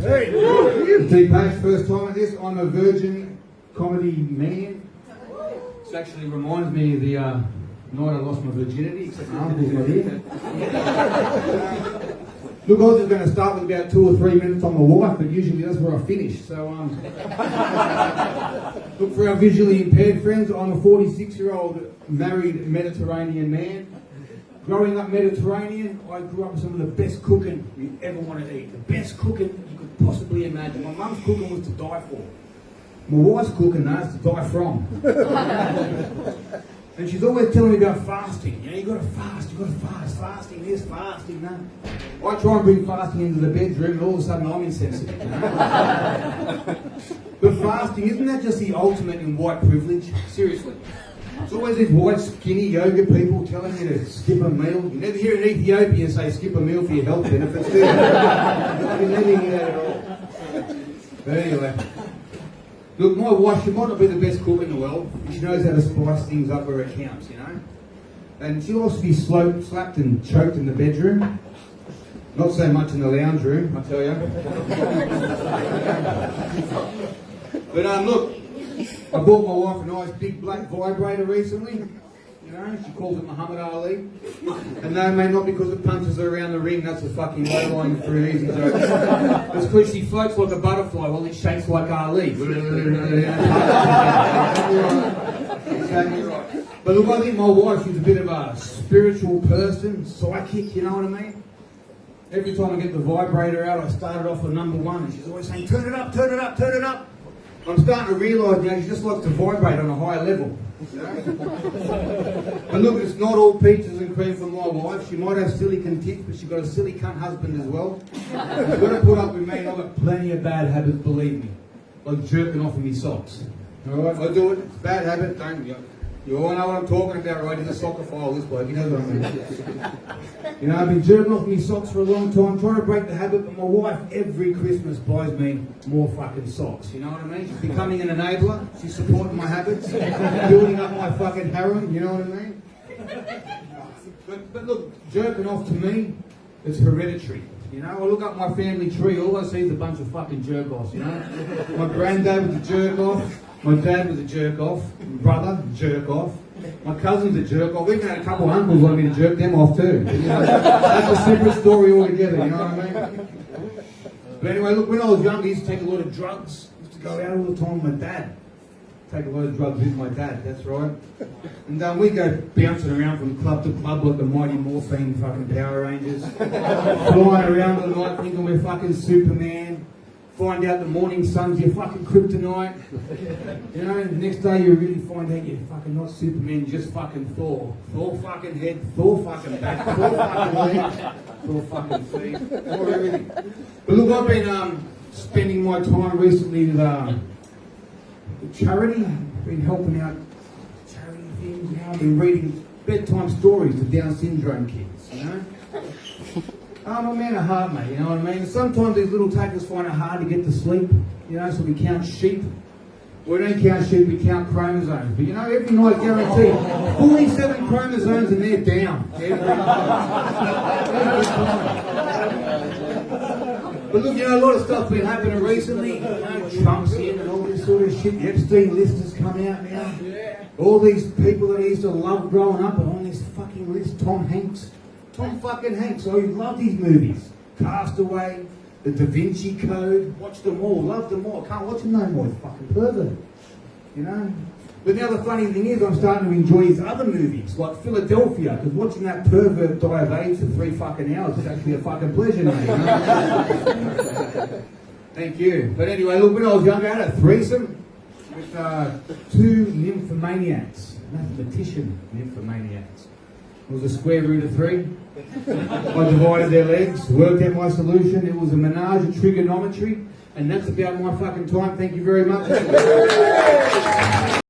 Hey. Deepak, first time at this. I'm a virgin comedy man. This actually reminds me of the night I lost my virginity, except my uncle's not here. Look, I was just going to start with about 2 or 3 minutes on my wife, but usually that's where I finish. So, look, for our visually impaired friends, I'm a 46-year-old married Mediterranean man. Growing up Mediterranean, I grew up with some of the best cooking you ever want to eat. The best cooking you could possibly imagine. My mum's cooking was to die for. My wife's cooking, though, is to die from. And she's always telling me about fasting. You know, you got to fast, fasting this, fasting that. I try and bring fasting into the bedroom, and all of a sudden I'm insensitive. You know? But fasting, isn't that just the ultimate in white privilege? Seriously. It's always these white, skinny yoga people telling you to skip a meal. You never hear an Ethiopian say skip a meal for your health benefits, do you? You never hear that at all. But anyway. Look, my wife, she might not be the best cook in the world. She knows how to spice things up where it counts, you know. And she'll also be slapped and choked in the bedroom. Not so much in the lounge room, I tell you. But look, I bought my wife a nice big black vibrator recently. You know, she calls it Muhammad Ali. And no, mate, not because it punches her around the ring, that's a fucking low-lying for an easy joke. It's because she floats like a butterfly while it shakes like Ali. Exactly right. But look, I think my wife, she's a bit of a spiritual person, psychic, you know what I mean? Every time I get the vibrator out, I start it off with number 1, and she's always saying, turn it up, turn it up, turn it up. I'm starting to realise now she just likes to vibrate on a higher level. You know? But look, it's not all peaches and cream for my wife. She might have silly tits, but she's got a silly cunt husband as well. She's got to put up with me, and I've got plenty of bad habits, believe me. Like jerking off in my socks. Alright, I do it. It's a bad habit, don't you? You all know what I'm talking about, right? He's a soccer-phile, this bloke. He knows what I mean. You know, I've been jerking off my socks for a long time, trying to break the habit, but my wife every Christmas buys me more fucking socks. You know what I mean? She's becoming an enabler. She's supporting my habits, building up my fucking harem. You know what I mean? But look, jerking off to me, it's hereditary. You know, I look up my family tree, all I see is a bunch of fucking jerk-offs, you know? My granddad was a jerk-off. My dad was a jerk-off, my brother, jerk-off, my cousin's a jerk-off. We've had a couple of uncles wanted me to jerk them off too. You know, that's a separate story altogether, you know what I mean? But anyway, look, when I was young, I used to take a lot of drugs. I used to go out all the time with my dad. Take a lot of drugs with my dad, that's right. And we'd go bouncing around from club to club like the mighty morphine fucking Power Rangers. Flying around all the night thinking we're fucking Superman. Find out the morning sun's your fucking kryptonite. You know, the next day you really find out you're fucking not Superman, just fucking Thor. Thor fucking head, Thor fucking back, Thor fucking leg, Thor fucking feet, Thor everything. But look, I've been spending my time recently with charity. I've been helping out charity things, you know. I've been reading bedtime stories to Down syndrome kids, you know. I'm a man of heart, mate, you know what I mean? Sometimes these little takers find it hard to get to sleep, you know, so we count sheep. We don't count sheep, we count chromosomes. But you know, every night, guaranteed, 47 chromosomes and they're down. Every time. But look, you know, a lot of stuff's been happening recently. You know, Trump's in and all this sort of shit. The Epstein list has come out now. All these people that I used to love growing up are on this fucking list. Tom Hanks. Tom fucking Hanks. I love these movies. Castaway, The Da Vinci Code. Watch them all. Love them all. Can't watch them no more. It's fucking pervert. You know? But now the funny thing is I'm starting to enjoy his other movies, like Philadelphia, because watching that pervert die of AIDS for 3 fucking hours is actually a fucking pleasure, mate. You know? Thank you. But anyway, look, when I was younger, I had a threesome with 2 nymphomaniacs. Mathematician nymphomaniacs. It was a square root of 3. I divided their legs, worked out my solution. It was a menage of trigonometry. And that's about my fucking time. Thank you very much.